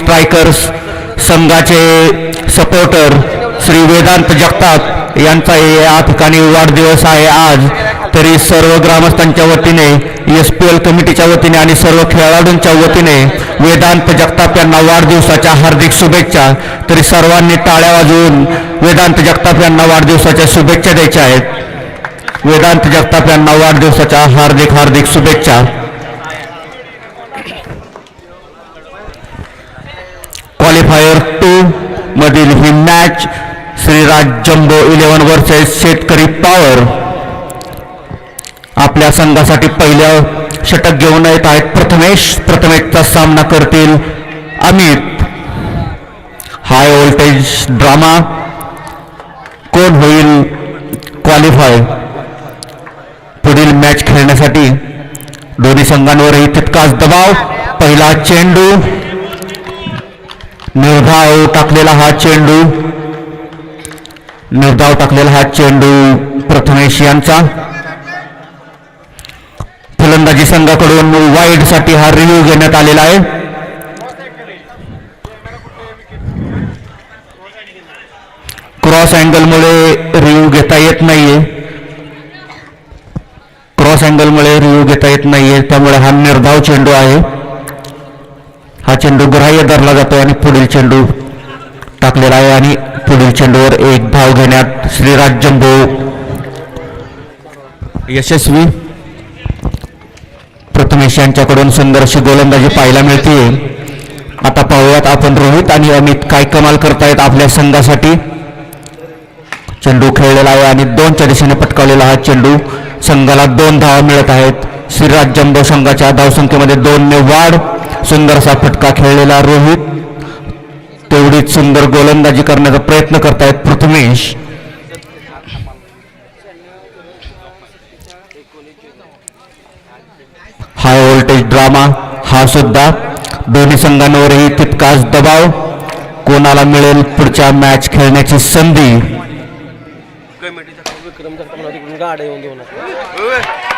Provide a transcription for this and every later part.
Strikers संघाचे supporter Shri Vedanta Jagtap यांचा या ठिकाणी वाढदिवस आहे आज. तरी सर्व ग्रामस्थांच्या वतीने, SPL कमिटीच्या वतीने आणि सर्व खेळाडूंच्या वतीने वेदांत जगताप यांना वाढदिवसाच्या हार्दिक शुभेच्छा. तरी सर्वांनी टाळ्या वाजवून वेदांत जगताप यांना वाढदिवसाच्या शुभेच्छा द्यायच्या आहेत. वेदांत जगताप यांना वाढदिवसाच्या हार्दिक हार्दिक शुभेच्छा. क्वालिफायर 2 मधील ही मॅच श्रीराज जम्बो 11 वर्सेस शेतकरी पॉवर आपल्या संघासाठी पहिल्या षटक घेऊन येत आहेत. प्रथमेशचा सामना करतील अमित. High voltage drama. कोण होईल क्वालिफाय पुढील मॅच खेळण्यासाठी? दोन्ही संघांवरही तितकाच दबाव. पहिला चेंडू निर्धाव टाकलेला हा चेंडू प्रथमेश यांचा. फलंदाजी संघाकडून वाईड साठी हा रिव्ह्यू घेण्यात आलेला आहे. क्रॉस अँगलमुळे रिव्ह्यू घेता येत नाहीये. त्यामुळे हा निर्धाव चेंडू आहे. हा चेंडू ग्राह्य धरला जातो आणि पुढील चेंडू टाकलेला आहे आणि पुढील चेंडूवर एक धाव घेण्यात श्रीराज जम्बो यशस्वी. प्रथमेश यांच्याकडून सुंदर अशी गोलंदाजी पाहायला मिळते. आता पाहूयात आपण रोहित आणि अमित काय कमाल करतायत आपल्या संघासाठी. चेंडू खेळलेला आहे आणि 2च्या दिशेने पटकावलेला हा चेंडू. संघाला 2 धावा मिळत आहेत. श्रीराज जम्बो संघाच्या धावसंख्येमध्ये 2 ने वाढ. सुंदर असा फटका खेळलेला रोहित. तेवढीच सुंदर गोलंदाजी करण्याचा प्रयत्न करतायत प्रथमेश. हाय व्होल्टेज ड्रामा हा सुद्धा. दोन्ही संघांवरही तितकाच दबाव. कोणाला मिळेल पुढच्या मॅच खेळण्याची संधी?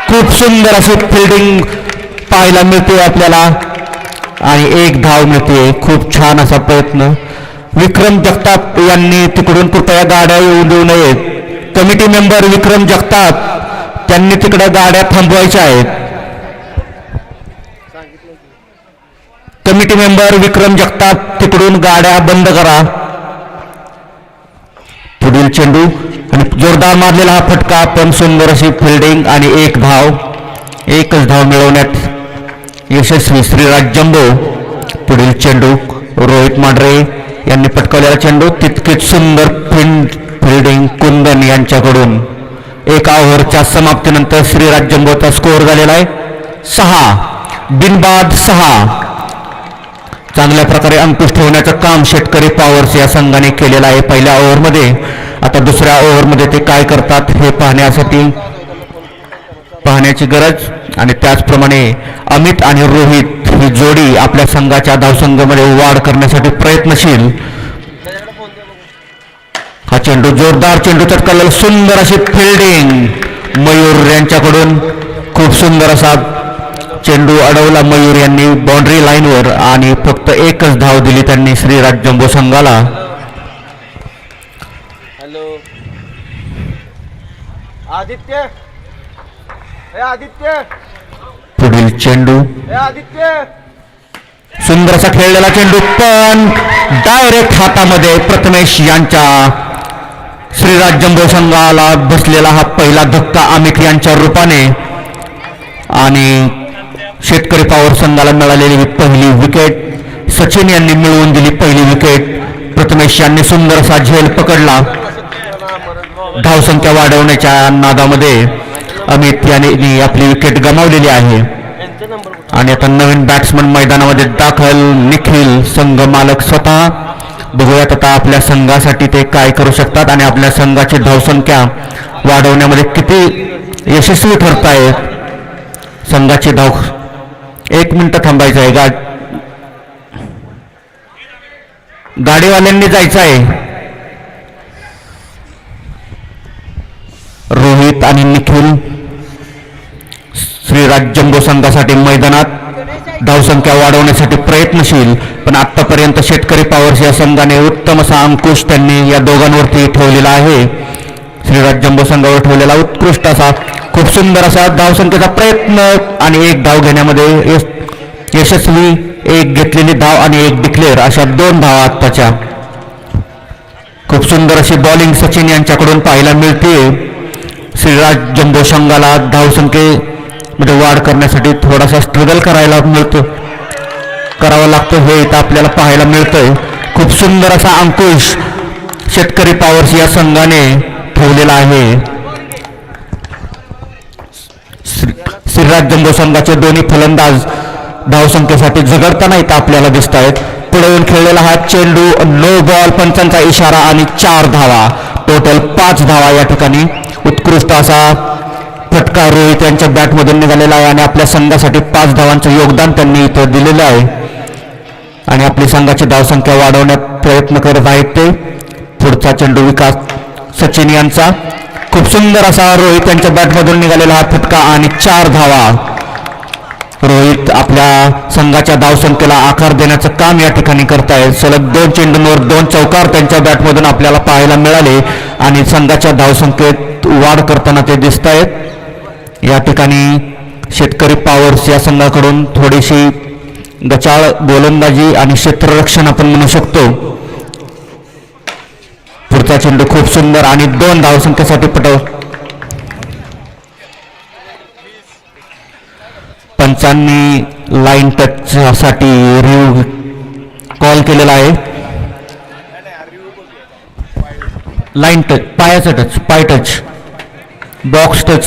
खूप सुंदर अशी फिल्डिंग पाहायला मिळते आपल्याला आणि एक धाव मिळते. खूप छान असा प्रयत्न. विक्रम जगताप यांनी तिकडून कृपया गाड्या येऊ देऊ नयेत. कमिटी मेंबर विक्रम जगताप त्यांनी तिकडे गाड्या थांबवायच्या आहेत. कमिटी मेंबर विक्रम जगताप तिकडून गाड्या बंद करा. पुढील चेंडू आणि जोरदार मारलेला हा फटका. पण सुंदर अशी फिल्डिंग आणि एकच धाव मिळवण्यात यशस्वी श्रीराज जम्बो. पुढील चेंडू रोहित मांढरे यांनी पटकावलेला चेंडू. तितकीच सुंदर फिल्डिंग कुंदन यांच्याकडून. 1 ओव्हरच्या समाप्तीनंतर श्रीराज जम्बोचा स्कोअर झालेला आहे 6 बिनबाद 6. चांगल्या प्रकारे अंकुश ठेवण्याचं काम शेतकरी पॉवर्स या संघाने केलेलं आहे पहिल्या ओव्हरमध्ये. आता दुसऱ्या ओव्हरमध्ये ते काय करतात हे पाहण्याची गरज. आणि त्याचप्रमाणे अमित आणि रोहित ही जोडी आपल्या संघाच्या धावसंख्येमध्ये वाढ करण्यासाठी प्रयत्नशील. हा चेंडू जोरदार चेंडू चटकावलेला. सुंदर अशी फिल्डिंग मयूर यांच्याकडून. खूप सुंदर असा चेंडू अडवला मयूर यांनी बाउंड्री लाईनवर आणि फक्त एकच धाव दिली त्यांनी श्रीराज जम्बो संघाला. पुढील चेंडू सुंदर असा खेळलेला चेंडू पण डायरेक्ट हातामध्ये प्रथमेश यांच्या. श्रीराज जम्बो संघाला बसलेला हा पहिला धक्का अमित यांच्या रूपाने आणि शेतकरी पॉवर संघाला मिळालेली ही पहिली विकेट. सचिन यांनी मिळवून दिली पहिली विकेट. प्रथमेश यांनी सुंदर असा झेल पकडला. धावसंख्या वाढवण्याच्या नादामध्ये अमित यांनी आपली विकेट गमावलेली आहे. आणि आता नवीन बॅट्समन मैदानामध्ये दाखल निखिल संघ मालक स्वतः. बघूयात आता आपल्या संघासाठी ते काय करू शकतात आणि आपल्या संघाची धावसंख्या वाढवण्यामध्ये किती यशस्वी ठरतायत. संघाची धाव 1 मिनिट थांबायचं आहे. गाडीवाल्यांनी जायचं आहे. रोहित आणि निखिल श्रीराज जम्बो संघासाठी मैदानात. धावसंख्या वाढवण्यासाठी प्रयत्नशील, पण आतापर्यंत शेतकरी पॉवर्स या संघाने उत्तम असा अंकुश त्यांनी या दोघांवरती ठेवलेला आहे. श्रीराज जंबो संघावर ठेवलेला उत्कृष्ट असा खूप सुंदर असा धावसंख्येचा प्रयत्न आणि एक धाव घेण्यामध्ये यशस्वी, एक घेतलेली धाव आणि एक डिक्लेअर अशा 2 धावा आत्ताच्या. खूप सुंदर अशी बॉलिंग सचिन यांच्याकडून पाहायला मिळते. श्रीराज जंबो संघाला धावसंख्येमध्ये वाढ करण्यासाठी थोडासा स्ट्रगल करावा लागतो हे इथं आपल्याला पाहायला मिळतंय. खूप सुंदर असा अंकुश शेतकरी पॉवर्स या संघाने ठेवलेला आहे. श्रीराज जंबो संघाचे दोन्ही फलंदाज धावसंख्येसाठी झगडताना इथं आपल्याला दिसत आहेत. पुढे येऊन खेळलेला हा चेंडू, नो बॉल, पंचांचा इशारा आणि 4 धावा, टोटल 5 धावा या ठिकाणी. उत्कृष्ट असा फटका रोहित यांच्या बॅटमधून निघालेला आहे आणि आपल्या संघासाठी 5 धावांचं योगदान त्यांनी इथं दिलेलं आहे आणि आपली संघाची धावसंख्या वाढवण्यात प्रयत्न करत आहेत ते. पुढचा चेंडू विकास सचिन यांचा, खूप सुंदर असा रोहित यांच्या बॅटमधून निघालेला हा फटका आणि 4 धावा. रोहित आपल्या संघाच्या धावसंख्येला आकार देण्याचं काम या ठिकाणी करतायत. सलग 2 चेंडूंवर 2 चौकार त्यांच्या बॅटमधून आपल्याला पाहायला मिळाले आणि संघाच्या धावसंख्येत वाढ करताना ते दिसत आहेत. या ठिकाणी शेतकरी पॉवर्स या संघाकडून थोडीशी गचाळ गोलंदाजी आणि क्षेत्ररक्षण आपण म्हणू शकतो. पुढचा चेंडू खूप सुंदर आणि 2 धावसंख्येसाठी पंचांनी लाईन टच साठी रिव्ह्यू कॉल केलेला आहे. लाईन टच, पायाचा टच, पाय टच, बॉक्स टच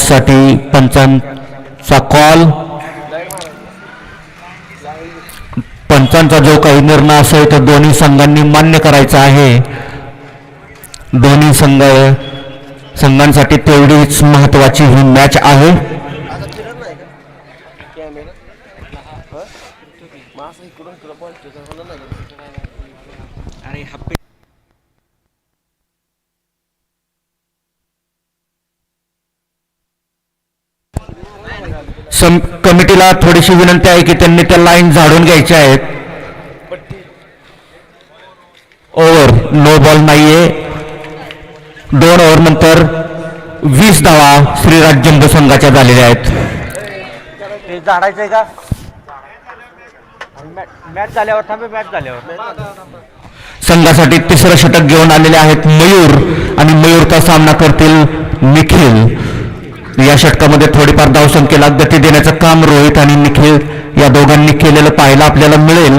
साठी पंचांचा कॉल. पंचांचा जो काही निर्णय असेल तो दोन्ही संघांनी मान्य करायचा आहे. दोन्ही संघांसाठी तेवढीच महत्वाची ही मॅच आहे. कमिटीला थोडीशी विनंती आहे की त्यांनी त्या लाईन झाडून घ्यायच्या आहेत. ओव्हर, नो बॉल नाहीये. 2 ओव्हर नंतर 20 धावा श्रीराज जंबो संघाच्या झालेल्या आहेत. झाडायचंय का मॅच झाल्यावर संघासाठी 3रं षटक घेऊन आलेले आहेत मयूर आणि मयूरचा सामना करतील निखिल. या षटकामध्ये थोडीफार धावसंख्येला गती देण्याचं काम रोहित आणि निखिल या दोघांनी केलेलं पाहायला आपल्याला मिळेल.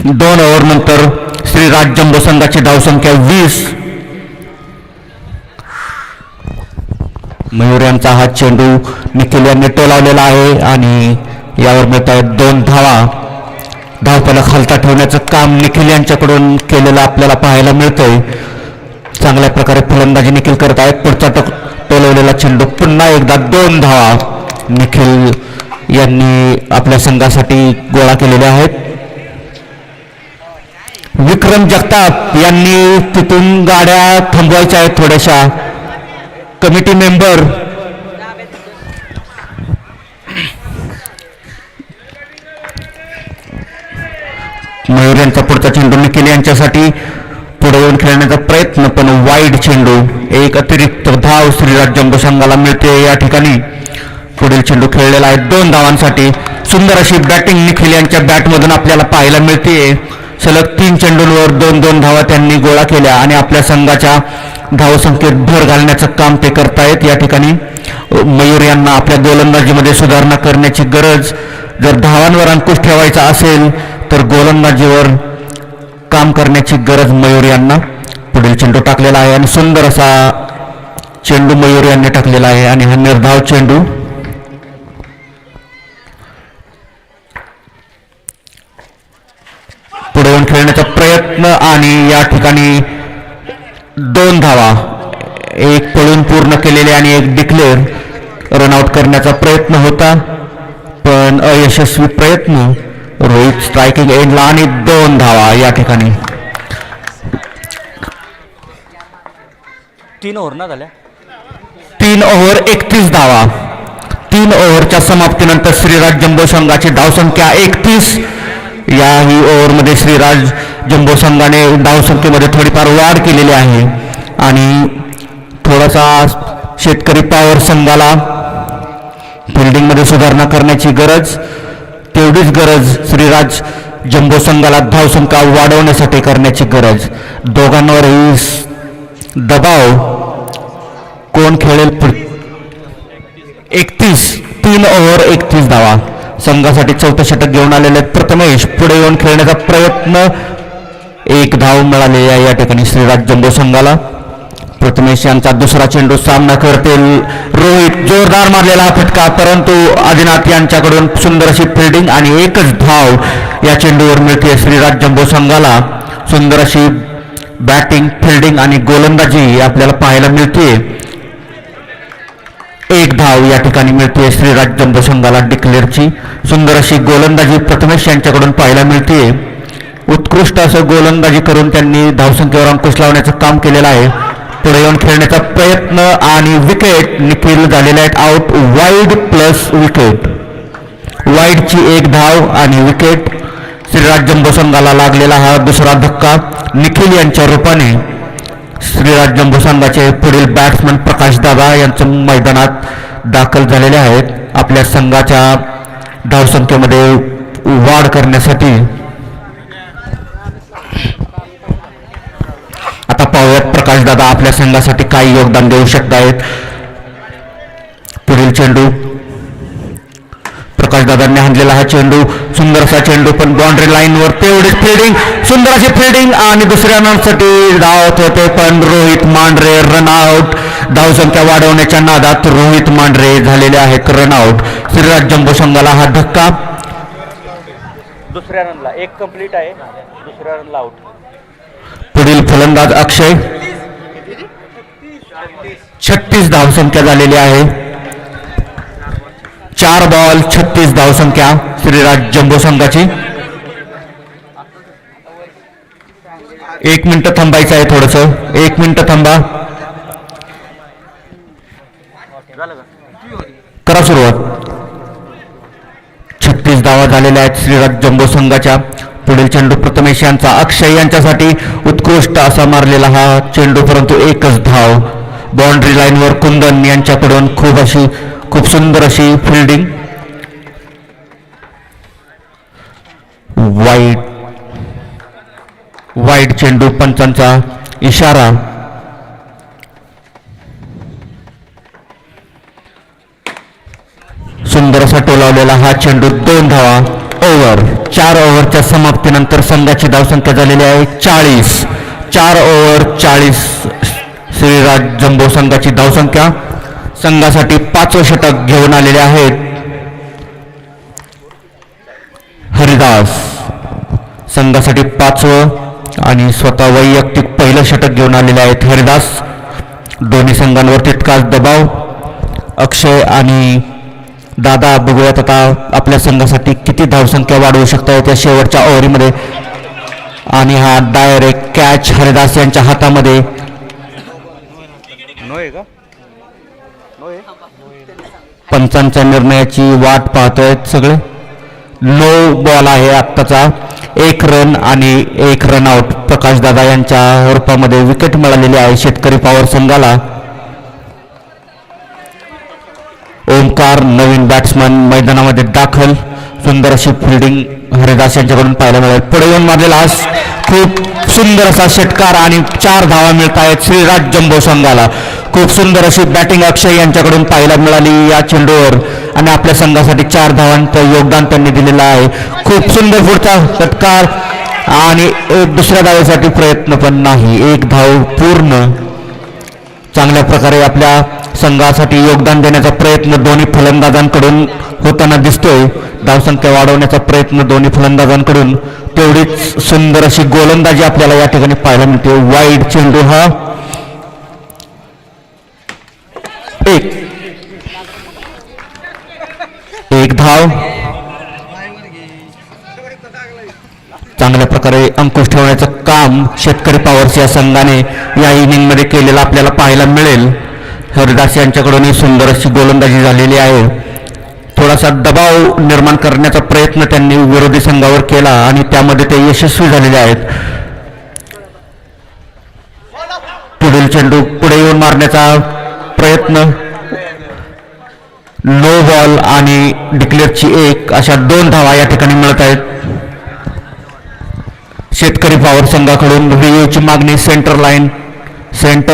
2 ओव्हर नंतर श्रीराज जंबो संघाची धावसंख्या 20. मयूर यांचा हा चेंडू निखिल यांनी टोलावलेला आहे आणि यावर मिळत आहेत 2 धावा. धावफलक हलता ठेवण्याचं काम निखिल यांच्याकडून केलेलं आपल्याला पाहायला मिळतंय. चांगल्या प्रकारे फलंदाजी निखिल करत आहेत. पुढचा टोलवलेला चेंडू पुन्हा एकदा 2 धावा निखिल यांनी आपल्या संघासाठी गोळा केलेल्या आहेत. विक्रम जगताप यांनी तिथून गाड्या थांबवायच्या आहेत थोड्याशा. कमिटी मेंबर मयूर यांचा पुढचा चेंडू निखिल यांच्यासाठी पुढे येऊन खेळण्याचा प्रयत्न, पण वाईड चेंडू. एक अतिरिक्त धाव श्रीराज जंबो संघाला मिळते या ठिकाणी. पुढील चेंडू खेळलेला आहे 2 धावांसाठी. सुंदर अशी बॅटिंग निखिल यांच्या बॅटमधून आपल्याला पाहायला मिळते. सलग 3 चेंडूंवर 2-2 धावा त्यांनी गोळा केल्या आणि आपल्या संघाच्या धावसंख्येत भर घालण्याचं काम ते करतायत. या ठिकाणी मयूर यांना आपल्या गोलंदाजीमध्ये सुधारणा करण्याची गरज. जर धावांवर अंकुश ठेवायचा असेल तर गोलंदाजीवर काम करण्याची गरज मयूर यांना. पुढील चेंडू टाकलेला आहे आणि सुंदर असा चेंडू मयूर यांनी टाकलेला आहे आणि हा निर्धाव चेंडू. पुढे येऊन खेळण्याचा प्रयत्न आणि या ठिकाणी 2 धावा, एक पळून पूर्ण केलेले आणि एक डिक्लेअर. रनआउट करण्याचा प्रयत्न होता पण अयशस्वी प्रयत्न. रोहित स्ट्रायकिंग एंडला आणि 2 धावा या ठिकाणी. 3 ओव्हर ना झाल्या. 3 ओव्हर 31 धावा. 3 ओव्हरच्या समाप्तीनंतर श्रीराज जम्बो संघाची धावसंख्या 31. याही ओव्हरमध्ये श्रीराज जम्बो संघाने धावसंख्येमध्ये थोडीफार वाढ केलेली आहे आणि थोडासा शेतकरी पॉवर संघाला फिल्डिंगमध्ये सुधारणा करण्याची गरज, तेवढीच गरज श्रीराज जम्बो संघाला धावसंख्या वाढवण्यासाठी करण्याची गरज. दोघांवरही दबाव कोण खेळेल. 3 ओव्हर 31 धावा. संघासाठी चौथं षटक घेऊन आलेले प्रथमेश पुढे येऊन खेळण्याचा प्रयत्न. 1 धाव मिळालेली आहे या ठिकाणी श्रीराज जम्बो संघाला. प्रथमेश यांचा दुसरा चेंडू सामना करतील रोहित. जोरदार मारलेला हा फटका, परंतु आदिनाथ यांच्याकडून सुंदर अशी फिल्डिंग आणि 1च धाव या चेंडूवर मिळते श्रीराज जम्बो संघाला. सुंदर अशी बॅटिंग, फिल्डिंग आणि गोलंदाजी आपल्याला पाहायला मिळते. 1 धाव या ठिकाणी मिळते श्रीराज जम्बो संघाला डिक्लेअरची. सुंदर अशी गोलंदाजी प्रथमेश यांच्याकडून पाहायला मिळते. उत्कृष्ट असं गोलंदाजी करून त्यांनी धावसंख्येवर अंकुश लावण्याचं काम केलेलं आहे. पुढे येऊन खेळण्याचा प्रयत्न आणि विकेट. निखिल झालेले आहेत आउट. Wide plus wicket. वाईडची 1 धाव आणि विकेट. श्रीराज जम्बो संघाला लागलेला हा दुसरा धक्का निखिल यांच्या रूपाने. श्रीराज जम्बो संघाचे पुढील बॅट्समन प्रकाश दादा यांचं मैदानात दाखल झालेले आहेत आपल्या संघाच्या धावसंख्येमध्ये वाढ करण्यासाठी. आता पाहूयात प्रकाश दादा आपल्या संघासाठी काय योगदान देऊ शकतायत. पुढील चेंडू प्रकाश दादांनी हाणलेला हा चेंडू. सुंदर असा चेंडू, पण बाउंड्री लाईनवर तेवढीच फिल्डिंग. सुंदर अशी फिल्डिंग आणि दुसऱ्या रनसाठी धावत होते, पण रोहित मांढरे रनआउट. धावसंख्या वाढवण्याच्या नादात रोहित मांढरे झालेले आहेत रनआउट. श्रीराज जम्बो संघाला हा धक्का. दुसऱ्या रनला 1 कंप्लीट आहे, दुसऱ्या रनला आउट. पुढील फलंदाज अक्षय. 36 धावसंख्या झालेली आहे. 4 बॉल 36 धावसंख्या श्रीराज जम्बो संघाची. 1 मिनिट थांबायचं आहे, थोडंसं 1 मिनिट थांबा. करा सुरुवात. 36 धावा झालेल्या आहेत श्रीराज जम्बो संघाच्या. पुढील चेंडू प्रथमेश यांचा. अक्षय यांच्यासाठी उत्कृष्ट असा मारलेला हा चेंडू, परंतु 1च धाव. बाउंड्री लाईनवर कुंदन यांच्याकडून खूप सुंदर अशी फिल्डिंग. वाईड चेंडू, पंचांचा इशारा. सुंदर असा टोलावलेला हा चेंडू. 2 धावा. ओव्हर. 4 ओव्हरच्या समाप्तीनंतर संघाची धावसंख्या झालेली आहे 40. 4 ओव्हर 40 श्रीराज जम्बो संघाची धावसंख्या. संघासाठी 5वं षटक घेऊन आलेले आहेत हरिदास. संघासाठी 5वं आणि स्वतः वैयक्तिक पहिलं षटक घेऊन आलेले आहेत हरिदास. दोन्ही संघांवर तितकाच दबाव. अक्षय आणि दादा बघूयात आता आपल्या संघासाठी किती धावसंख्या वाढवू शकतात या शेवटच्या ओव्हरीमध्ये. आणि हा डायरेक्ट कॅच हरिदास यांच्या हातामध्ये. पंचांच्या निर्णयाची वाट पाहतोय सगळे. नो बॉल आहे आत्ताचा. 1 रन आणि 1 रनआउट. प्रकाश दादा यांच्या रूपामध्ये विकेट मिळालेली आहे शेतकरी पॉवर संघाला. ओमकार नवीन बॅट्समन मैदानामध्ये दाखल. सुंदर अशी फिल्डिंग हरिदास यांच्याकडून पाहायला मिळेल. पुढे येऊन मारलेला खूप सुंदर असा षटकार आणि 4 धावा मिळत आहेत श्रीराज जम्बो संघाला. खूप सुंदर अशी बॅटिंग अक्षय यांच्याकडून पाहायला मिळाली या चेंडूवर आणि आपल्या संघासाठी 4 धावांचं योगदान त्यांनी दिलेलं आहे. खूप सुंदर पुढचा षटकार आणि दुसऱ्या धावेसाठी प्रयत्न पण नाही. 1 धाव पूर्ण. चांगल्या प्रकारे आपल्या संघासाठी योगदान देण्याचा प्रयत्न दोन्ही फलंदाजांकडून होताना दिसतोय. धावसंख्या वाढवण्याचा प्रयत्न दोन्ही फलंदाजांकडून. तेवढीच सुंदर अशी गोलंदाजी आपल्याला या ठिकाणी पाहायला मिळते. वाईड चेंडू हा. 1 धाव. चांगल्या प्रकारे अंकुश ठेवण्याचं काम शेतकरी पॉवर्स या संघाने या इनिंगमध्ये केलेलं आपल्याला पाहायला मिळेल. हरिदास यांच्याकडून ही सुंदर अशी गोलंदाजी झालेली आहे. थोडासा दबाव निर्माण करण्याचा प्रयत्न त्यांनी विरोधी संघावर केला आणि त्यामध्ये ते यशस्वी झालेले आहेत. पुढील चेंडू पुढे येऊन मारण्याचा प्रयत्न, नो बॉल आणि डिक्लेअरची 1 अशा 2 धावा या ठिकाणी मिळत आहेत. शेतकरी पॉवर संघाकडून रिव्ह्यूची मागणी, centre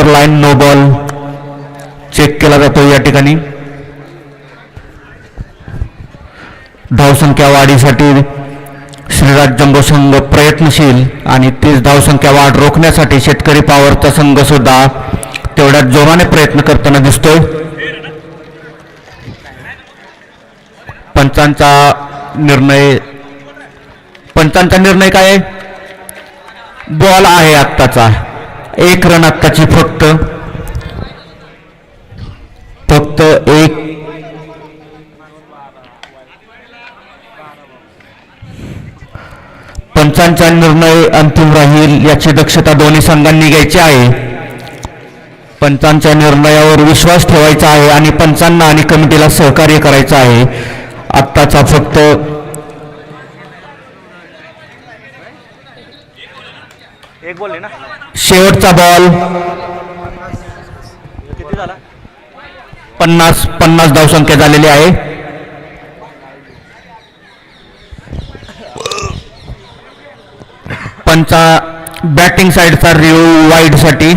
line no ball check केला जातो. या ठिकाणी धावसंख्या वाढीसाठी श्रीराज जंबो संघ प्रयत्नशील आणि तीच धावसंख्या वाढ रोखण्यासाठी शेतकरी पॉवरचा संघ सुद्धा तेवढ्याच जोराने प्रयत्न करताना दिसतोय. पंचांचा निर्णय काय आहे? बॉल आहे आत्ताचा, 1 रन आत्ताची फक्त 1. पंचांचा निर्णय अंतिम राहील याची दक्षता दोन्ही संघांनी घ्यायची आहे. पंचांच्या निर्णयावर विश्वास ठेवायचा आहे आणि पंचांना आणि कमिटीला सहकार्य करायचं आहे. आत्ताचा फक्त एक बॉल आहे ना, शेवटचा बॉल. किती झाला? 50 धावसंख्या झालेली आहे. पंचा बॅटिंग साईडचा रिव्ह्यू वाईड साठी.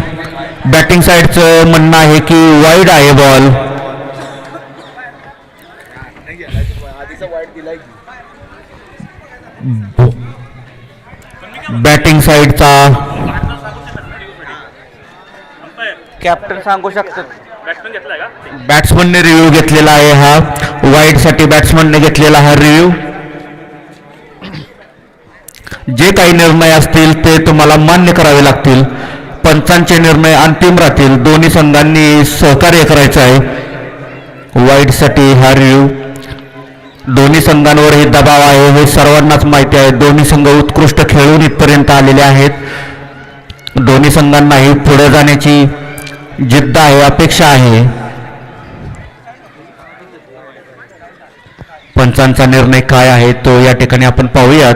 बॅटिंग साईडचं म्हणणं आहे की वाईड आहे बॉल. बॅटिंग साईडचा कॅप्टन सांगू शकतात. बॅट्समनने रिव्ह्यू घेतलेला आहे. हा वाईड साठी बॅट्समनने घेतलेला हा रिव्ह्यू. जे काही निर्णय असतील ते तुम्हाला मान्य करावे लागतील. पंचांचे निर्णय अंतिम राहतील. दोन्ही संघांनी सहकार्य करायचं आहे. वाईड साठी हा रिव्ह्यू. दोन्ही संघांवरही दबाव आहे हे सर्वांनाच माहिती आहे. दोन्ही संघ उत्कृष्ट खेळून इथपर्यंत आलेले आहेत. दोन्ही संघांनाही पुढे जाण्याची जिद्द आहे, अपेक्षा आहे. पंचांचा निर्णय काय आहे तो या ठिकाणी आपण पाहूयात.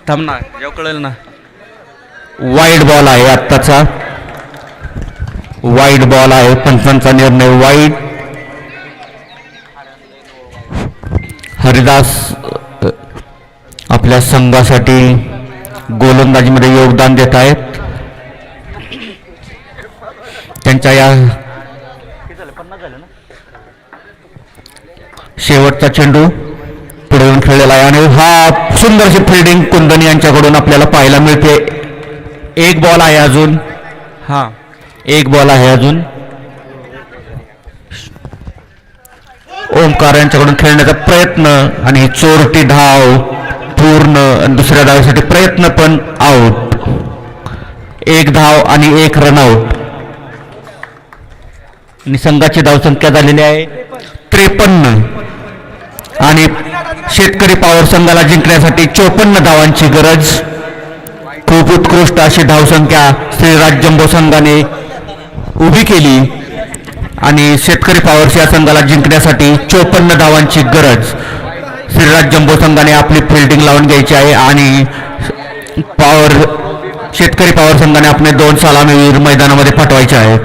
थांब ना, जेव्हा कळेल ना. वाईड बॉल आहे आत्ताचा. वाईड बॉल आहे. पंचांचा निर्णय वाईड. हरिदास आपल्या संघासाठी गोलंदाजीमध्ये योगदान देत आहेत. त्यांच्या या शेवटचा चेंडू पुढे येऊन खेळलेला आहे आणि हा सुंदरशी फिल्डिंग कुंदन यांच्याकडून आपल्याला पाहायला मिळते. 1 बॉल आहे अजून. हां, 1 बॉल आहे अजून. ओमकार यांच्याकडून खेळण्याचा प्रयत्न आणि चोरटी धाव पूर्ण. दुसऱ्या धावेसाठी प्रयत्न पण आउट. 1 धाव आणि 1 रनआउट. आणि संघाची धावसंख्या झालेली आहे 53 आणि शेतकरी पॉवर संघाला जिंकण्यासाठी 54 धावांची गरज. खूप उत्कृष्ट अशी धावसंख्या श्रीराज जंबो संघाने उभी केली आणि शेतकरी पॉवर्स या संघाला जिंकण्यासाठी 54 धावांची गरज. श्रीराज जंबो संघाने आपली फिल्डिंग लावून घ्यायची आहे आणि शेतकरी पॉवर संघाने आपले 2 सलामीवीर मैदानामध्ये पाठवायचे आहेत.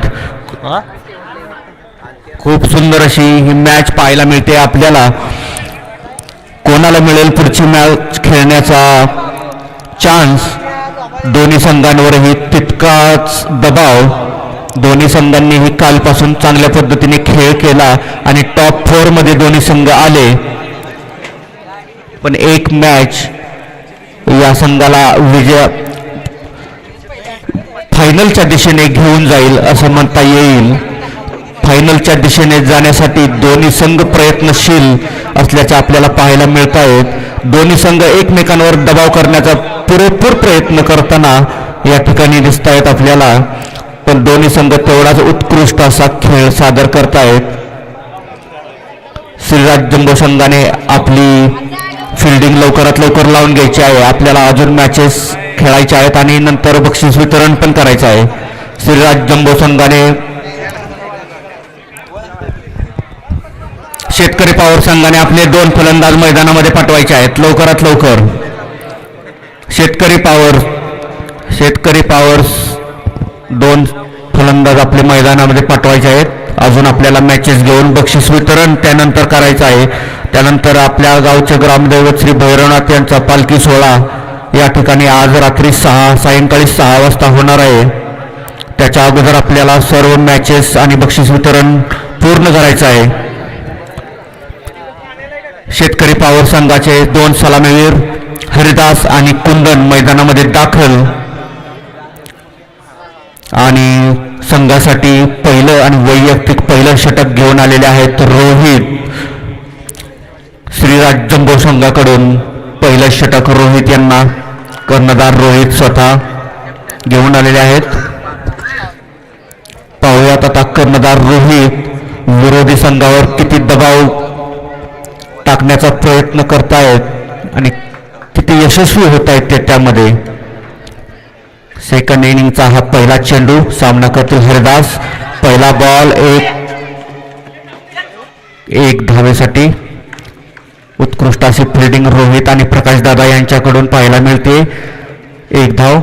खूप सुंदर अशी ही मॅच पाहायला मिळते आपल्याला. कोणाला मिळेल पुढची मॅच खेळण्याचा चान्स. दोन्ही संघांवरही तितकाच दबाव. दोन्ही संघांनीही कालपासून चांगल्या पद्धतीने खेळ केला आणि टॉप 4 मध्ये दोन्ही संघ आले. पण एक मॅच या संघाला फायनलच्या दिशेने घेऊन जाईल असं म्हणता येईल. फायनलच्या दिशेने जाण्यासाठी दोन्ही संघ प्रयत्नशील असल्याचे आपल्याला पाहायला मिळत आहेत. दोन्ही संघ एकमेकांवर दबाव करण्याचा पुरेपूर प्रयत्न करताना या ठिकाणी दिसत आहेत आपल्याला. पण दोन्ही संघ तेवढाच उत्कृष्ट असा खेळ सादर करतायत. श्रीराज जंबो संघाने आपली फिल्डिंग लवकरात लवकर लावून घ्यायची आहे. आपल्याला अजून मॅचेस खेळायच्या आहेत आणि नंतर बक्षीस वितरण पण करायचं आहे. श्रीराज जंबो संघाने शेतकरी पॉवर संघाने आपले 2 फलंदाज मैदानामध्ये पाठवायचे आहेत लवकरात लवकर. शेतकरी पॉवर्स 2 फलंदाज आपले मैदानामध्ये पाठवायचे आहेत. अजून आपल्याला मॅचेस घेऊन बक्षीस वितरण त्यानंतर करायचं आहे. त्यानंतर आपल्या गावचे ग्रामदैवत श्री भैरवनाथ यांचा पालखी सोहळा या ठिकाणी आज रात्री सायंकाळी 6 वाजता होणार आहे. त्याच्या अगोदर आपल्याला सर्व मॅचेस आणि बक्षीस वितरण पूर्ण करायचं आहे. शेतकरी पॉवर संघाचे 2 सलामीवीर हरिदास आणि कुंदन मैदानामध्ये दाखल आणि संघासाठी पहिलं आणि वैयक्तिक पहिलं षटक घेऊन आलेले आहेत रोहित. श्रीराज जंबो संघाकडून पहिलं षटक रोहित यांना कर्णधार रोहित स्वतः घेऊन आलेले आहेत. पाहूयात आता कर्णधार रोहित विरोधी संघावर किती दबाव टाकण्याचा प्रयत्न करतायत आणि किती यशस्वी होत आहेत ते त्यामध्ये. सेकंड इनिंगचा हा पहिला चेंडू सामना करतील हरिदास. पहिला बॉल एक धावेसाठी. उत्कृष्ट अशी फिल्डिंग रोहित आणि प्रकाश दादा यांच्याकडून पाहायला मिळते. 1 धाव.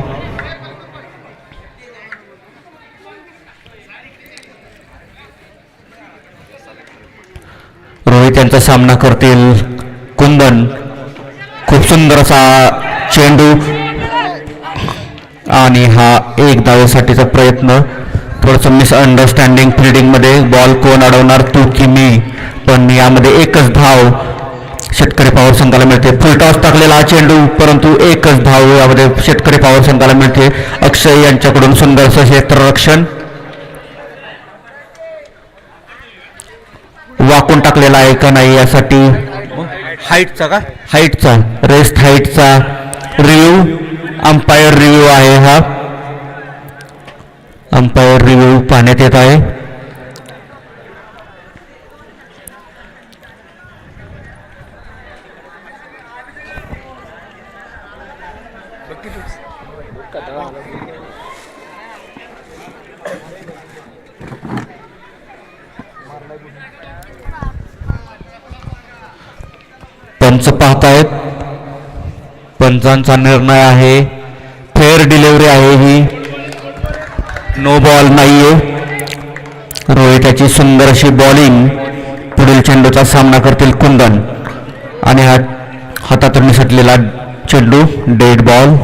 रोहित यांचा सामना करतील कुंदन. खूप सुंदर असा चेंडू आणि हा 1 धावेसाठीचा प्रयत्न. थोडंसं मिसअंडरस्टँडिंग फिल्डिंगमध्ये बॉल कोण अडवणार तू की मी, पण यामध्ये 1च धाव शेतकरी पॉवर संघाला मिळते. फुलटॉस टाकलेला हा चेंडू परंतु 1च धाव यामध्ये शेतकरी पॉवर संघाला मिळते. अक्षय यांच्याकडून सुंदरसं क्षेत्ररक्षण. वाकून टाकलेला आहे का नाही यासाठी हाईटचा रेस्ट हाईटचा रिव्ह्यू अंपायर रिव्ह्यू आहे. हा अंपायर रिव्ह्यू पाहण्यात येत आहे. पंच पाहतायत. पंचांचा निर्णय आहे फेअर डिलिव्हरी आहे ही. नो बॉल नाहीये. रोहित सुंदर अशी बॉलिंग. पुढील चेंडूचा सामना करतील कुंदन आणि हा हातातून निसटलेला चेंडू डेड बॉल.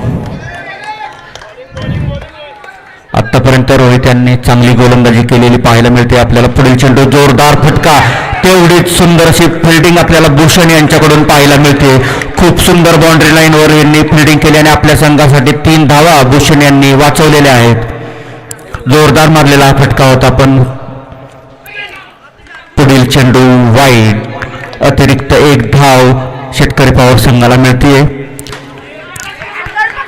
आतापर्यंत रोहित यांनी चांगली गोलंदाजी केलेली पाहायला मिळते आपल्याला. पुढील चेंडू जोरदार फटका. तेवढीच सुंदर अशी फिल्डिंग आपल्याला भूषण यांच्याकडून पाहायला मिळते. खूप सुंदर बाउंड्री लाईनवर यांनी फिल्डिंग केली आणि आपल्या संघासाठी 3 धावा भूषण यांनी वाचवलेल्या आहेत. जोरदार मारलेला हा फटका होता पण पुढील चेंडू वाईड. अतिरिक्त 1 धाव शेतकरी पॉवर संघाला मिळते.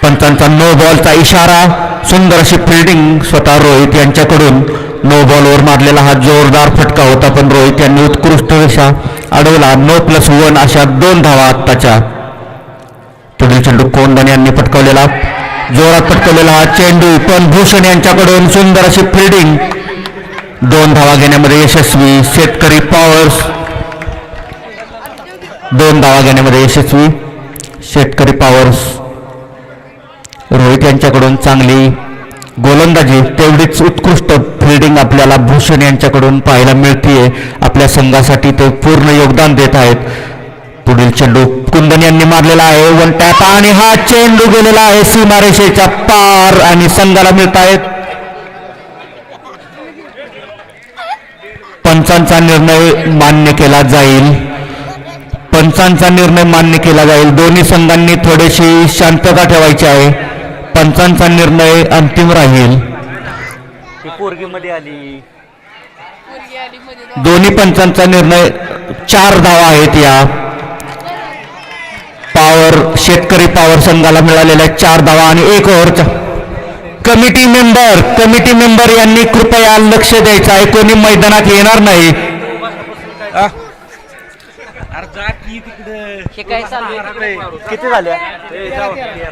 पंचांचा नो बॉलचा इशारा. सुंदर अशी फिल्डिंग स्वतः रोहित यांच्याकडून. नो बॉलवर मारलेला हा जोरदार फटका होता पण रोहित यांनी उत्कृष्ट अशा अडवला. नो +1 अशा 2 धावा आत्ताच्या. पुढील चेंडू कोंडन यांनी पटकावलेला जोरात पटकवलेला हा चेंडू पण भूषण यांच्याकडून सुंदर अशी फिल्डिंग. 2 धावा घेण्यामध्ये यशस्वी शेतकरी पॉवर्स. 2 धावा घेण्यामध्ये यशस्वी शेतकरी पॉवर्स. रोहित यांच्याकडून चांगली गोलंदाजी तेवढीच उत्कृष्ट फिल्डिंग आपल्याला भूषण यांच्याकडून पाहायला मिळतीये. आपल्या संघासाठी ते पूर्ण योगदान देत आहेत. पुढील चेंडू कुंदन यांनी मारलेला आहे 1 टॅप आणि हा चेंडू गेलेला आहे सीमारेषेच्या पार आणि संघाला मिळत आहेत. पंचांचा निर्णय मान्य केला जाईल. पंचांचा निर्णय मान्य केला जाईल. दोन्ही संघांनी थोडीशी शांतता ठेवायची आहे. पंचांचा निर्णय अंतिम राहील. दोन्ही पंचांचा निर्णय 4 धावा आहेत. या शेतकरी पॉवर संघाला मिळालेल्या 4 धावा आणि 1 ओव्हरचा. कमिटी मेंबर यांनी कृपया लक्ष द्यायचं आहे. कोणी मैदानात येणार नाही. किती झाल्या?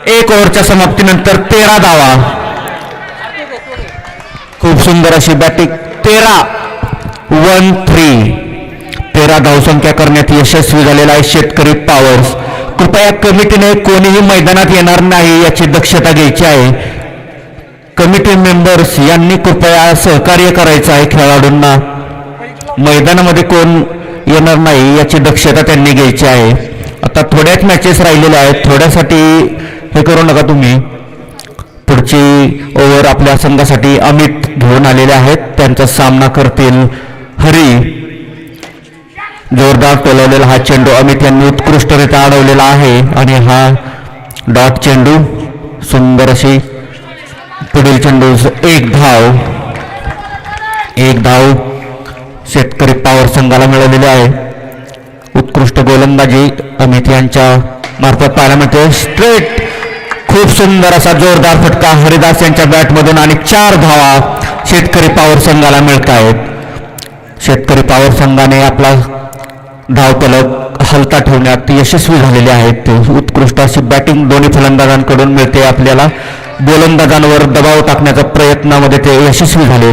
एक ओव्हरच्या समाप्तीनंतर 13 धावा. खूप सुंदर अशी बॅटिंग. 13 धावसंख्या करण्यात यशस्वी झालेला आहे शेतकरी पॉवर्स. कृपया कमिटीने कोणीही मैदानात येणार नाही याची दक्षता घ्यायची आहे. कमिटी मेंबर्स यांनी कृपया सहकार्य करायचं आहे. खेळाडूंना मैदानामध्ये कोण येणार नाही याची दक्षता त्यांनी घ्यायची आहे. आता थोड्याच मॅचेस राहिलेल्या आहेत. थोड्यासाठी हे करू नका तुम्ही. पुढची ओव्हर आपल्या संघासाठी अमित घेऊन आलेले आहेत. त्यांचा सामना करतील हरी. जोरदार टोलवलेला हा चेंडू अमित यांनी उत्कृष्टरित्या अडवलेला आहे आणि हा डॉट चेंडू. सुंदर अशी पुढील चेंडू. एक धाव शेतकरी पॉवर संघाला मिळालेली आहे. उत्कृष्ट गोलंदाजी अमित यांच्या मार्फत पाहायला मिळते. स्ट्रेट खूप सुंदर असा जोरदार फटका हरिदास यांच्या बॅटमधून आणि 4 धावा शेतकरी पॉवर संघाला मिळत आहेत. शेतकरी पॉवर संघाने आपला धावफलक हलता ठेवण्यात यशस्वी झालेले आहेत. ते उत्कृष्ट अशी बॅटिंग दोन्ही फलंदाजांकडून मिळते आपल्याला. गोलंदाजांवर दबाव टाकण्याच्या प्रयत्नामध्ये ते यशस्वी झाले.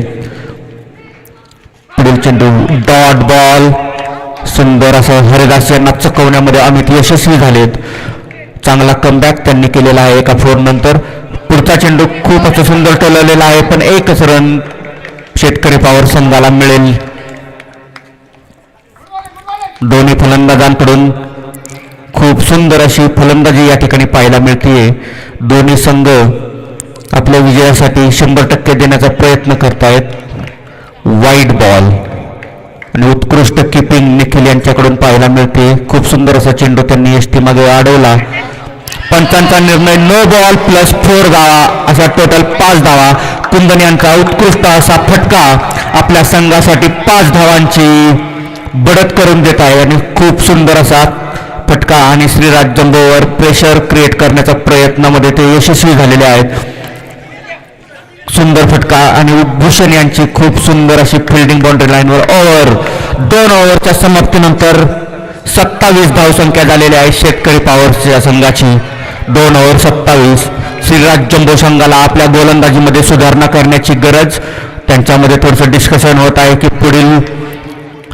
पुढील चेंडू डॉट बॉल. सुंदर असं हरिदास यांना चकवण्यामध्ये अमित यशस्वी झालेत. चांगला कमबॅक त्यांनी केलेला आहे एका 4 नंतर. पुढचा चेंडू खूप असं सुंदर टोलवलेला आहे पण एकच रन शेतकरी पॉवर संघाला मिळेल. दोन्ही फलंदाजांकडून खूप सुंदर अशी फलंदाजी या ठिकाणी पाहायला मिळते. दोन्ही संघ आपल्या विजयासाठी 100% देण्याचा प्रयत्न करतायत. वाईड बॉल आणि उत्कृष्ट किपिंग निखिल यांच्याकडून पाहायला मिळते. खूप सुंदर असा चेंडू त्यांनी यष्टी मागे अडवला. पंचांचा निर्णय नो बॉल प्लस 4 धावा असा टोटल 5 धावा. कुंदन यांचा उत्कृष्ट असा फटका आपल्या संघासाठी 5 धावांची बढत करून देत आहे आणि खूप सुंदर असा फटका आणि श्रीराज जंबोवर प्रेशर क्रिएट करण्याच्या प्रयत्नामध्ये ते यशस्वी झालेले आहेत. सुंदर फटका आणि भूषण यांची खूप सुंदर अशी फिल्डिंग बाउंड्री लाईनवर ओव्हर. 2 ओव्हरच्या समाप्तीनंतर 27 धावसंख्या झालेल्या आहे शेतकरी पॉवर्सच्या संघाची. 2 ओव्हर 27. श्रीराज जंबो संघाला आपल्या गोलंदाजीमध्ये सुधारणा करण्याची गरज. त्यांच्यामध्ये थोडंसं डिस्कशन होत आहे की पुढील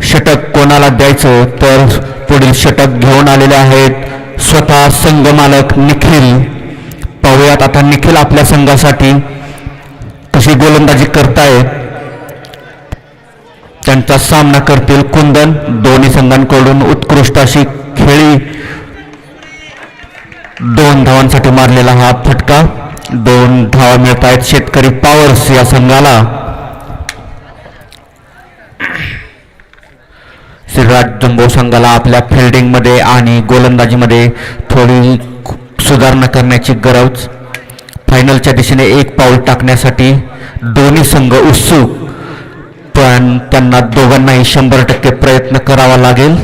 षटक कोणाला द्यायचं. तर पुढील षटक घेऊन आलेले आहेत स्वतः संघ मालक निखिल. पाहूयात आता निखिल आपल्या संघासाठी कशी गोलंदाजी करतायत. त्यांचा सामना करतील कुंदन. दोन्ही संघांकडून उत्कृष्ट अशी खेळी. 2 धावांसाठी मारलेला हा फटका. 2 धावा मिळत आहेत शेतकरी पॉवर्स या संघाला. श्रीराज जंबो संघाला आपल्या फिल्डिंगमध्ये आणि गोलंदाजीमध्ये थोडी सुधारणा करण्याची गरज. फायनलच्या दिशेने एक पाऊल टाकण्यासाठी दोन्ही संघ उत्सुक. पण त्यांना दोघांनाही 100% प्रयत्न करावा लागेल.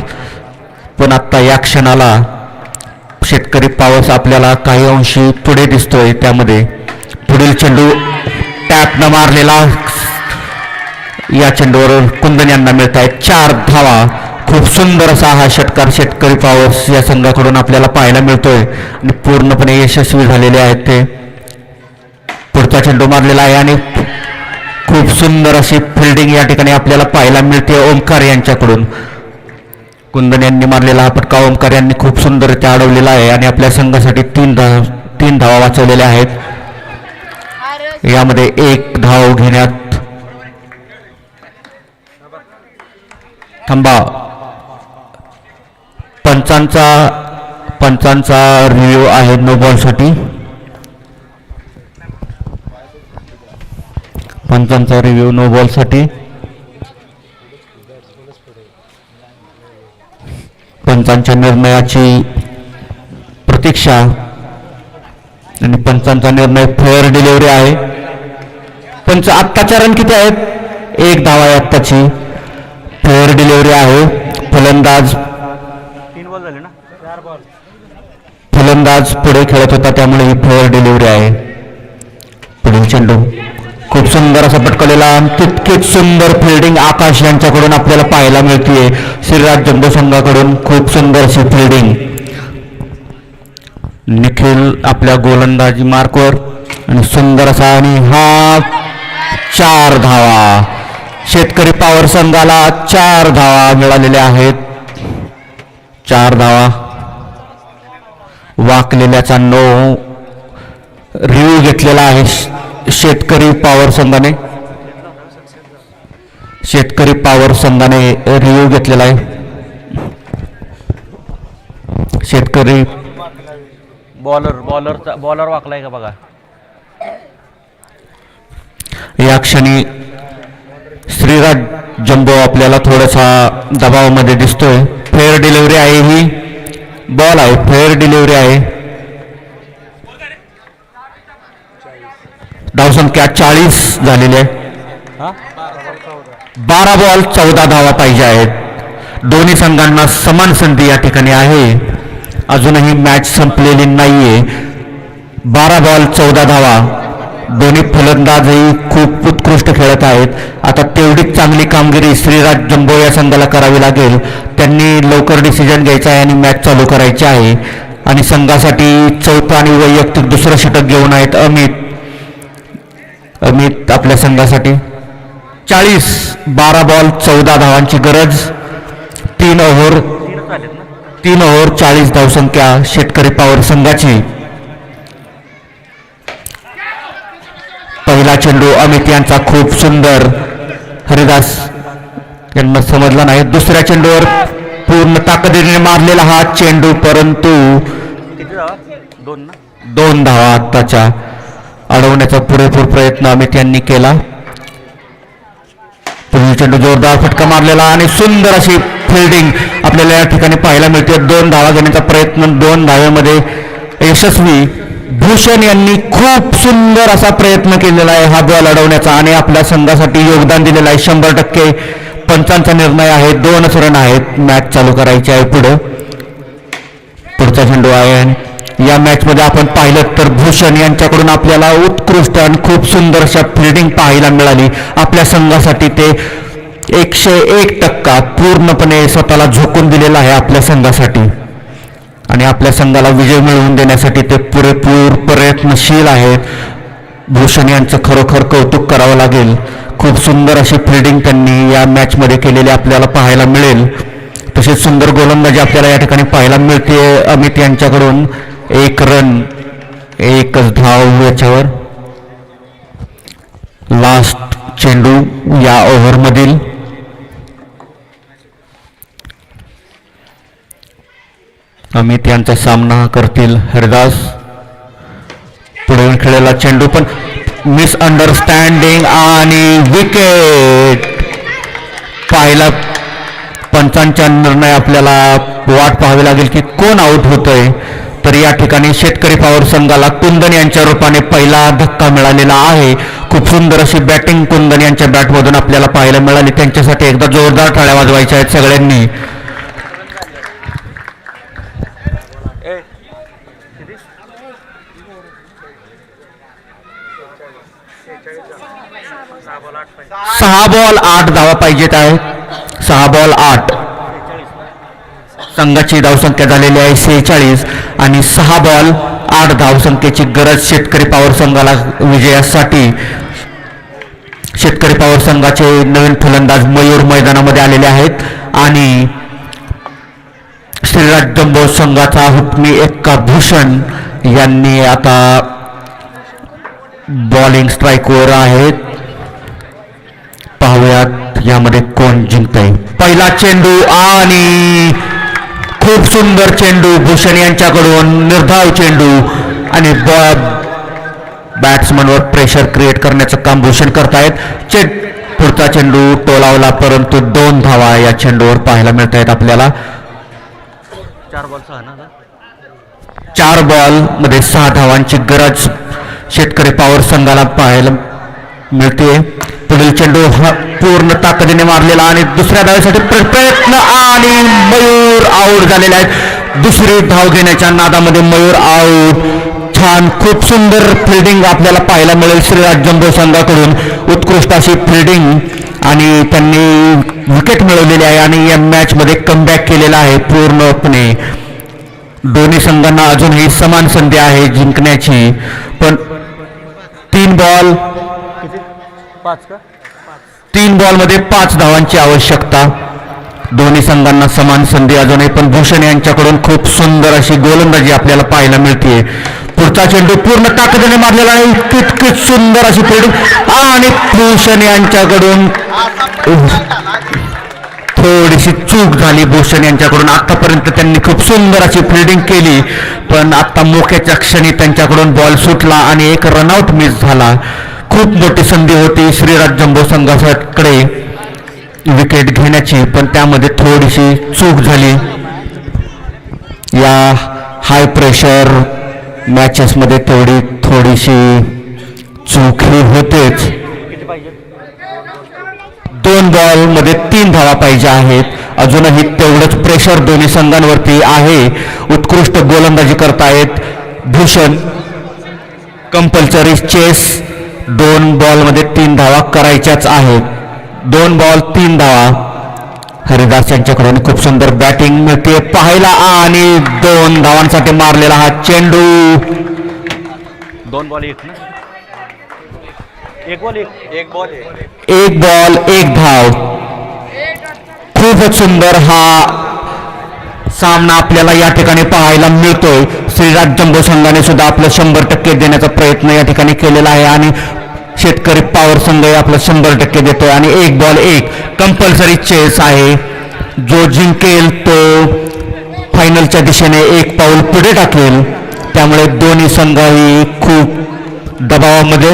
पण आत्ता या क्षणाला शेतकरी पॉवर्स आपल्याला काही अंशी पुढे दिसतोय. त्यामध्ये पुढील चेंडू टॅपनं मारलेला. या चेंडूवर कुंदन यांना मिळत आहेत 4 धावा. खूप सुंदर असा हा षटकार शेतकरी पॉवर्स या संघाकडून आपल्याला पाहायला मिळतोय आणि पूर्णपणे यशस्वी झालेले आहेत ते. पुढचा चेंडू मारलेला आहे आणि खूप सुंदर अशी फिल्डिंग या ठिकाणी आपल्याला पाहायला मिळते ओमकार यांच्याकडून. कुंदन यांनी मारलेला हा फटका ओमकार यांनी खूप सुंदररित्या अडवलेला आहे आणि आपल्या संघासाठी 3 धावा वाचवलेल्या आहेत. यामध्ये 1 धाव घेण्यात थांबा. पंचांचा रिव्ह्यू आहे नो बॉलसाठी. पंचांचा रिव्ह्यू नो बॉलसाठी. पंचांच्या निर्णयाची प्रतीक्षा आणि पंचांचा निर्णय फेअर डिलिव्हरी आहे. पंच आत्ताच्या रन किती आहेत? 1 धावा आहे आत्ताची. फेअर डिलिव्हरी आहे. फलंदाज 3 बॉल झाले ना. 4 बॉल. फलंदाज पुढे खेळत होता त्यामुळे ही फेअर डिलिव्हरी आहे. पुढील चेंडू खूप सुंदर असा पटकवलेला तितकेच सुंदर फिल्डिंग आकाश यांच्याकडून आपल्याला पाहायला मिळते. श्रीराज जम्बो संघाकडून खूप सुंदर अशी फिल्डिंग. निखिल आपल्या गोलंदाजी मार्कवर आणि सुंदर असा आणि हा 4 धावा. शेतकरी पॉवर संघाला 4 धावा मिळालेल्या आहेत. 4 धावा. वाकलेल्याचा 9 रिव्ह्यू घेतलेला आहे शेतकरी पॉवर संघाने. शेतकरी पॉवर संघाने रिव्ह्यू घेतलेला आहे. शेतकरी बॉलर वाकलाय का बघा. या क्षणी श्रीराज जम्बो आपल्याला थोडासा दबावामध्ये दिसतोय. फेअर डिलिव्हरी आहे, ही बॉल आहे, फेअर डिलिव्हरी आहे. धावसंख्या 40 झालेली आहे. 12 बॉल 14 धावा पाहिजे आहेत. दोन्ही संघांना समान संधी या ठिकाणी आहे. अजूनही मॅच संपलेली नाहीये. 12 बॉल 14 धावा. दोन्ही फलंदाजही खूप उत्कृष्ट खेळत आहेत. आता तेवढीच चांगली कामगिरी श्रीराज जम्बो या संघाला करावी लागेल. त्यांनी लवकर डिसिजन घ्यायचा आहे आणि मॅच चालू करायची आहे. आणि संघासाठी 4था आणि वैयक्तिक दुसरं षटक घेऊन आहेत अमित आपल्या संघासाठी. 40 12 बॉल 14 धावांची गरज. 3 ओव्हर 40 धावसंख्या शेतकरी पॉवर संघाची. पहिला चेंडू अमित यांचा खूप सुंदर. हरिदास यांना समजला नाही. दुसऱ्या चेंडूवर पूर्ण ताकदीने मारलेला हा चेंडू, परंतु 2 धावा आत्ताच्या अडवण्याचा पुरेपूर प्रयत्न अमित यांनी केला. पुढील चेंडू जोरदार फटका मारलेला आणि सुंदर अशी फिल्डिंग आपल्याला या ठिकाणी पाहायला मिळते. 2 धावा घेण्याचा प्रयत्न 2 धाव्यामध्ये यशस्वी. भूषण यांनी खूप सुंदर असा प्रयत्न केलेला आहे हा बॉल अडवण्याचा आणि आपल्या संघासाठी योगदान दिलेलं आहे. 100% पंचांचा निर्णय आहे. 2च रन आहेत. मॅच चालू करायची आहे. पुढचा चेंडू आहे. या मॅचमध्ये आपण पाहिलं तर भूषण यांच्याकडून आपल्याला उत्कृष्ट आणि खूप सुंदर अशा फिल्डिंग पाहायला मिळाली. आपल्या संघासाठी ते 101% पूर्णपणे स्वतःला झोकून दिलेलं आहे आपल्या संघासाठी आणि आपल्या संघाला विजय मिळवून देण्यासाठी ते पुरेपूर प्रयत्नशील आहेत. भूषण यांचं खरोखर कौतुक करावं लागेल. खूप सुंदर अशी फिल्डिंग त्यांनी या मॅचमध्ये केलेली आपल्याला पाहायला मिळेल. तसेच सुंदर गोलंदाजी आपल्याला या ठिकाणी पाहायला मिळते. अमित यांच्याकडून 1 रन 1च धाव याच्यावर. लास्ट चेंडू या ओव्हरमधील. अमित यांचा सामना करतील हरिदास. पुढे खेळलेला चेंडू पण मिसअंडरस्टँडिंग आणि विकेट. पाहिला पंचांचा निर्णय आपल्याला वाट पाहावी लागेल की कोण आऊट होतोय. तर या ठिकाणी शेतकरी पॉवर संघाला कुंदन यांच्या रूपाने पहिला धक्का मिळालेला आहे. खूप सुंदर अशी बॅटिंग कुंदन यांच्या बॅटमधून आपल्याला पाहायला मिळाली. त्यांच्यासाठी एकदा जोरदार टाळ्या वाजवायच्या आहेत सगळ्यांनी. सहा बॉल 8 धावा पाहिजेत आहेत. 6 बॉल 8. संघाची धावसंख्या झालेली आहे 46 आणि 6 बॉल 8 धावसंख्येची गरज शेतकरी पॉवर संघाला विजयासाठी. शेतकरी पॉवर संघाचे नवीन फलंदाज मयूर मैदानामध्ये आलेले आहेत आणि श्रीराज जम्बो संघाचा हुकमी एक्का भूषण यांनी आता बॉलिंग स्ट्राईकवर आहेत. पाहूयात यामध्ये कोण जिंकतंय. पहिला चेंडू आणि खूप सुंदर चेंडू भूषण यांच्याकडून. निर्धाव चेंडू आणि बॅट्समनवर प्रेशर क्रिएट करण्याचं काम भूषण करतायत. पुढचा चेंडू टोलावला परंतु 2 धावा या चेंडूवर पाहायला मिळत आहेत आपल्याला. 4 बॉल मध्ये 6 धावांची गरज शेतकरी पॉवर संघाला पाहायला मिळते. पुढील चेंडू पूर्ण ताकदीने मारलेला आणि दुसऱ्या धावेसाठी प्रयत्न आणि मयूर आऊट झालेला आहे. दुसरी धाव घेण्याच्या नादामध्ये मयूर आऊट. छान खूप सुंदर फिल्डिंग आपल्याला पाहायला मिळेल श्रीराज जंबो संघाकडून. उत्कृष्ट अशी फिल्डिंग आणि त्यांनी विकेट मिळवलेली आहे आणि या मॅचमध्ये कमबॅक केलेला आहे पूर्णपणे. दोन्ही संघांना अजूनही समान संधी आहे जिंकण्याची, पण 3 बॉलमध्ये 5 धावांची आवश्यकता. दोन्ही संघांना समान संधी अजूनही, पण भूषण यांच्याकडून खूप सुंदर अशी गोलंदाजी आपल्याला पाहायला मिळते. पुढचा चेंडू पूर्ण ताकदीने मारलेला आहे, इतकी सुंदर अशी फिल्डिंग आणि भूषण यांच्याकडून थोडीशी चूक झाली. भूषण यांच्याकडून आतापर्यंत त्यांनी खूप सुंदर अशी फिल्डिंग केली, पण आता मोक्याच्या क्षणी त्यांच्याकडून बॉल सुटला आणि एक रनआउट मिस झाला. खूप मोठी संधी होती श्रीराज जंबो संघाकडे विकेट घेण्याची, पण त्यामध्ये थोडीशी चूक झाली. या हाय प्रेशर मॅचेसमध्ये थोडीशी चूक ही होतेच. 2 बॉलमध्ये 3 धावा पाहिजे आहेत. अजूनही तेवढंच प्रेशर दोन्ही संघांवरती आहे. उत्कृष्ट गोलंदाजी करतायत भूषण. कंपल्सरी चेस 2 बॉलमध्ये 3 धावा करायच्याच आहेत. 2 बॉल 3 धावा. हरिदास यांच्याकडून खूप सुंदर बॅटिंग मिळते पाहायला आणि 2 धावांसाठी मारलेला हा चेंडू. 2 बॉल 1 ना, 1 बॉल 1 धाव. खूपच सुंदर हा सामना आपल्याला या ठिकाणी पाहायला मिळतोय. श्रीराज जंबो संघाने सुद्धा आपलं 100% देण्याचा प्रयत्न या ठिकाणी केलेला आहे आणि शेतकरी पॉवर संघ आपला 100% देतोय आणि 1 बॉल 1 कंपल्सरी चेस आहे. जो जिंकेल तो फायनलच्या दिशेने 1 पाऊल पुढे टाकेल. त्यामुळे दोन्ही संघही खूप दबावामध्ये,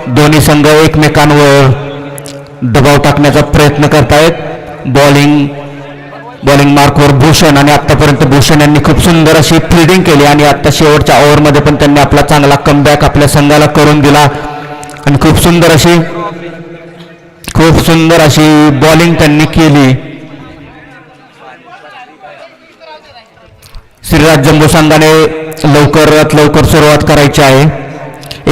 दोन्ही संघ एकमेकांवर दबाव टाकण्याचा प्रयत्न करतायत. बॉलिंग मार्कवर भूषण आणि आतापर्यंत भूषण यांनी खूप सुंदर अशी फिल्डिंग केली आणि आता शेवटच्या ओव्हरमध्ये पण त्यांनी आपला चांगला कमबॅक आपल्या संघाला करून दिला आणि खूप सुंदर अशी बॉलिंग त्यांनी केली. श्रीराज जंबो संघाने लवकरात लवकर सुरुवात करायची आहे.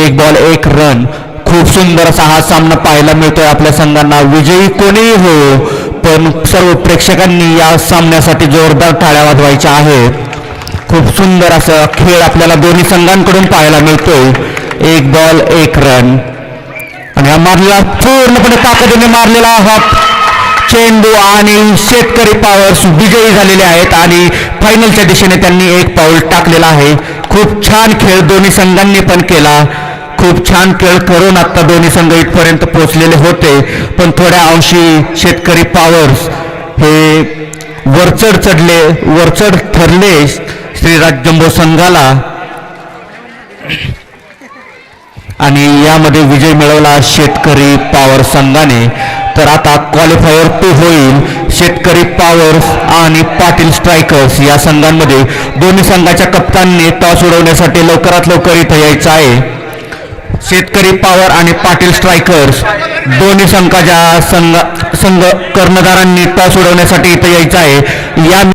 1 बॉल 1 रन. खूप सुंदर असा हा सामना पाहायला मिळतोय आपल्या संघांना. विजयी कोणीही हो, पण सर्व प्रेक्षकांनी या सामन्यासाठी जोरदार टाळ्या वाजवायच्या आहेत. खूप सुंदर असा खेळ आपल्याला दोन्ही संघांकडून पाहायला मिळतोय. 1 बॉल 1 रन आणि हा मारलेला पूर्णपणे ताकदीने मारलेला हा चेंडू आणि शेतकरी पॉवर्स विजयी झालेले आहेत आणि फायनलच्या दिशेने त्यांनी 1 पाऊल टाकलेला आहे. खूप छान खेळ दोन्ही संघांनी पण केला. खूप छान खेळ करून आता दोन्ही संघ इथपर्यंत पोहोचलेले होते, पण थोड्या अंशी शेतकरी पॉवर्स हे वरचढ ठरले श्रीराज जंबो संघाला आणि यामध्ये विजय मिळवला शेतकरी पॉवर संघाने. तर आता क्वालिफायर 2 होईल. शेतकरी पॉवर्स आणि पाटील स्ट्रायकर्स या संघांमध्ये. दोन्ही संघाच्या कप्तानने टॉस उडवण्यासाठी लवकरात लवकर इथं यायचं आहे. शेतकरी पॉवर आणि पाटील स्ट्रायकर्स दोन्ही संघ कर्णधारांनी टॉस उडवण्यासाठी इथं यायचं आहे. या